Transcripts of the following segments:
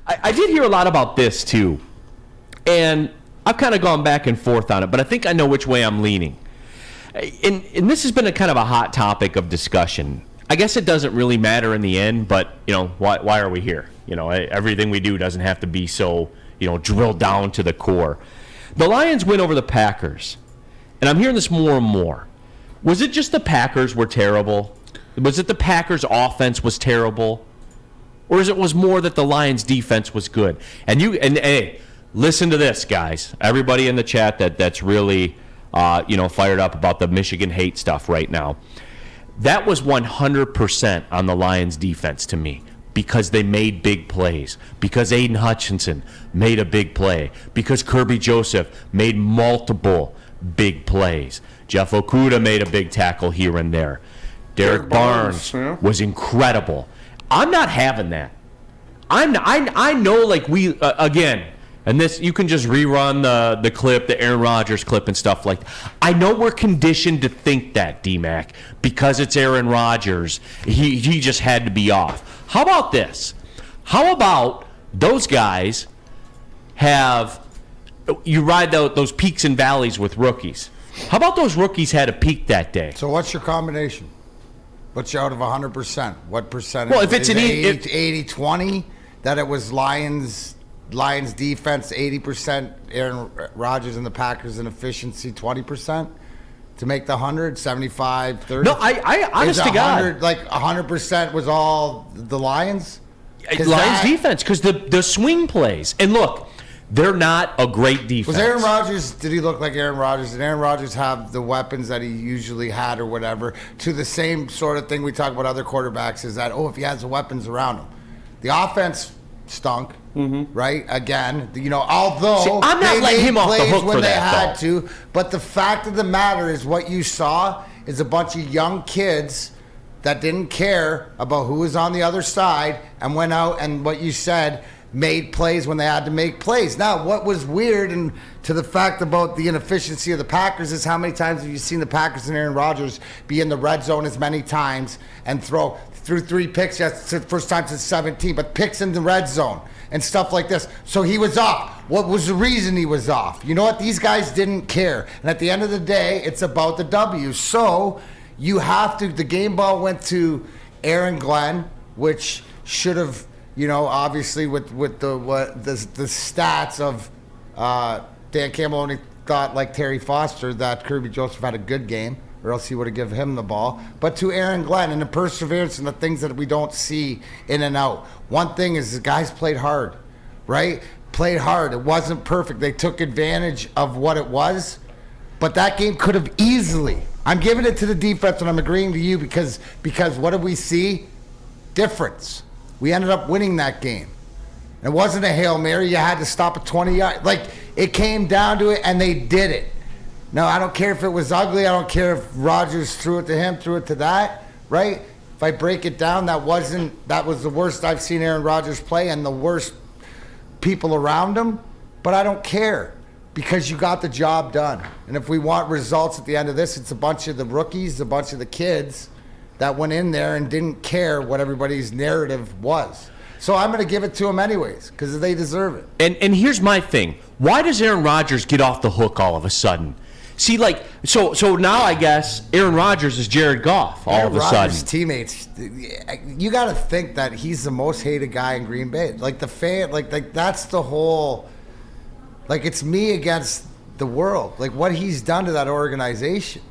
I did hear a lot about this, too. And I've kind of gone back and forth on it, but I think I know which way I'm leaning. And this has been a kind of a hot topic of discussion. I guess it doesn't really matter in the end, but, why are we here? Everything we do doesn't have to be so, drilled down to the core. The Lions win over the Packers, and I'm hearing this more and more. Was it just the Packers were terrible? Was it the Packers' offense was terrible? Or was more that the Lions' defense was good? And hey, listen to this, guys. Everybody in the chat that's really, fired up about the Michigan hate stuff right now. That was 100% on the Lions' defense to me because they made big plays, because Aiden Hutchinson made a big play, because Kirby Joseph made multiple big plays. Jeff Okudah made a big tackle here and there. Derek Barnes was incredible. I'm not having that. I know, again, and this, you can just rerun the clip, the Aaron Rodgers clip and stuff like that. I know we're conditioned to think that, D-Mac, because it's Aaron Rodgers. He just had to be off. How about this? How about those guys you ride those peaks and valleys with rookies. How about those rookies had a peak that day? So what's your combination? What's out of 100%? What percentage? Well, if it's an 80-20, that it was Lions defense 80%, Aaron Rodgers and the Packers in efficiency 20% to make the 100, 75-30. No, I honest to God, 100% was all the Lions. Lions defense, because the swing plays, and look, they're not a great defense. Was Aaron Rodgers, did he look like Aaron Rodgers? Did Aaron Rodgers have the weapons that he usually had or whatever? To the same sort of thing we talk about other quarterbacks is that, if he has the weapons around him. The offense stunk, right? Again, although see, I'm not letting him off the hook when for they that, had to, but the fact of the matter is what you saw is a bunch of young kids that didn't care about who was on the other side and went out and what you said, made plays when they had to make plays. Now, what was weird and to the fact about the inefficiency of the Packers is how many times have you seen the Packers and Aaron Rodgers be in the red zone as many times and through 3 picks? Yes, it's the first time since 17, but picks in the red zone and stuff like this. So he was off. What was the reason he was off? You know what? These guys didn't care. And at the end of the day, it's about the W. So you have to, the game ball went to Aaron Glenn, which should have, obviously with the stats of Dan Campbell only thought like Terry Foster that Kirby Joseph had a good game, or else he would have given him the ball. But to Aaron Glenn and the perseverance and the things that we don't see in and out. One thing is the guys played hard, right? Played hard. It wasn't perfect. They took advantage of what it was, but that game could have easily. I'm giving it to the defense and I'm agreeing to you because what did we see? Difference. We ended up winning that game. It wasn't a Hail Mary. You had to stop at 20 yards. It came down to it, and they did it. No, I don't care if it was ugly. I don't care if Rodgers threw it to him, threw it to that, right? If I break it down, that was the worst I've seen Aaron Rodgers play and the worst people around him. But I don't care because you got the job done. And if we want results at the end of this, it's a bunch of the rookies, a bunch of the kids that went in there and didn't care what everybody's narrative was. So I'm going to give it to them anyways because they deserve it. And here's my thing. Why does Aaron Rodgers get off the hook all of a sudden? See, so now I guess Aaron Rodgers is Jared Goff all of a sudden. Rodgers' teammates, you got to think that he's the most hated guy in Green Bay. The fan, that's the whole, it's me against the world. What he's done to that organization.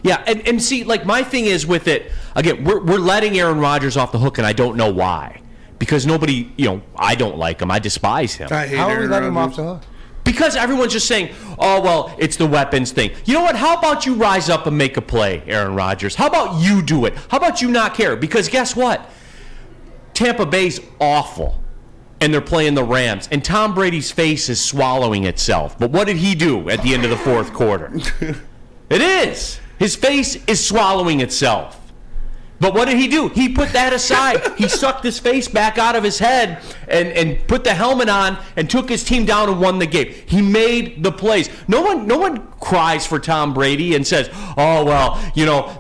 Yeah, and see, my thing is with it, again, we're letting Aaron Rodgers off the hook, and I don't know why. Because nobody, I don't like him. I despise him. How are we letting him off the hook? Because everyone's just saying, oh, well, it's the weapons thing. You know what? How about you rise up and make a play, Aaron Rodgers? How about you do it? How about you not care? Because guess what? Tampa Bay's awful, and they're playing the Rams, and Tom Brady's face is swallowing itself. But what did he do at the end of the fourth quarter? It is. His face is swallowing itself. But what did he do? He put that aside. He sucked his face back out of his head and put the helmet on and took his team down and won the game. He made the plays. No one cries for Tom Brady and says, "Oh well,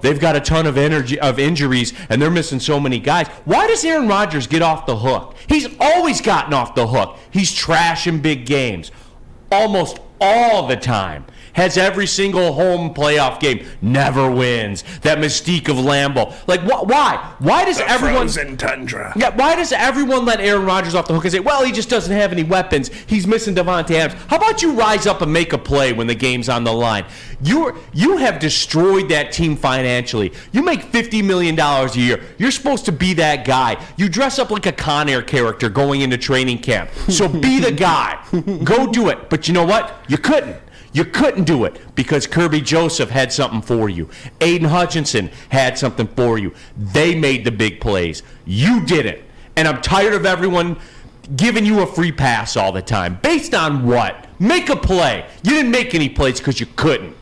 they've got a ton of injuries and they're missing so many guys." Why does Aaron Rodgers get off the hook? He's always gotten off the hook. He's trash in big games, almost all the time. Has every single home playoff game, never wins. That mystique of Lambeau. Like, why? Why does everyone... Frozen tundra. Yeah, why does everyone let Aaron Rodgers off the hook and say, well, he just doesn't have any weapons. He's missing Devontae Adams. How about you rise up and make a play when the game's on the line? You have destroyed that team financially. You make $50 million a year. You're supposed to be that guy. You dress up like a Con Air character going into training camp. So be the guy. Go do it. But you know what? You couldn't. You couldn't do it because Kirby Joseph had something for you. Aiden Hutchinson had something for you. They made the big plays. You didn't. And I'm tired of everyone giving you a free pass all the time. Based on what? Make a play. You didn't make any plays because you couldn't.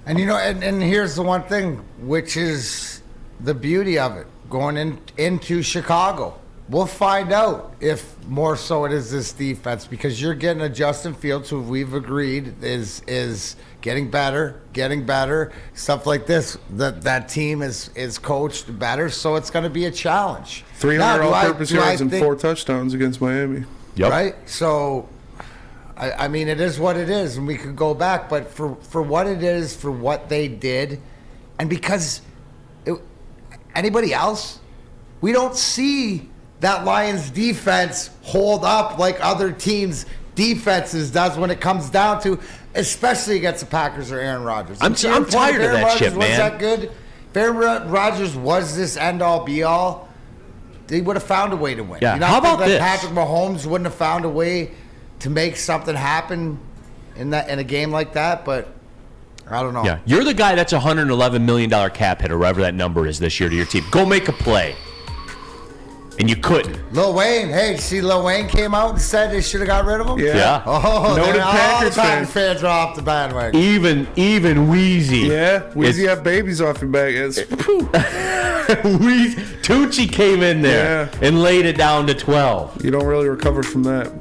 And and here's the one thing, which is the beauty of it, going into Chicago. We'll find out if more so it is this defense, because you're getting a Justin Fields who we've agreed is getting better, stuff like this. That team is coached better, so it's going to be a challenge. 300 all-purpose yards and 4 touchdowns against Miami. Yep. Right? So, I mean, it is what it is, and we could go back, but for what it is, for what they did, and because anybody else, we don't see that Lions defense hold up like other teams' defenses does when it comes down to, especially against the Packers or Aaron Rodgers. I'm tired of that shit, man. Was that good? If Aaron Rodgers was this end-all, be-all, they would have found a way to win. Yeah. You know, how about this? Patrick Mahomes wouldn't have found a way to make something happen in a game like that, but I don't know. Yeah, you're the guy that's $111 million cap hit, or whatever that number is this year to your team. Go make a play. And you couldn't. Lil Wayne, hey, see Lil Wayne came out and said they should have got rid of him? Yeah. Oh, Noted all Packers the Packers fan. fans are off the bandwagon. Even Wheezy. Yeah, Weezy have babies off your back. Tucci came in there and laid it down to 12. You don't really recover from that.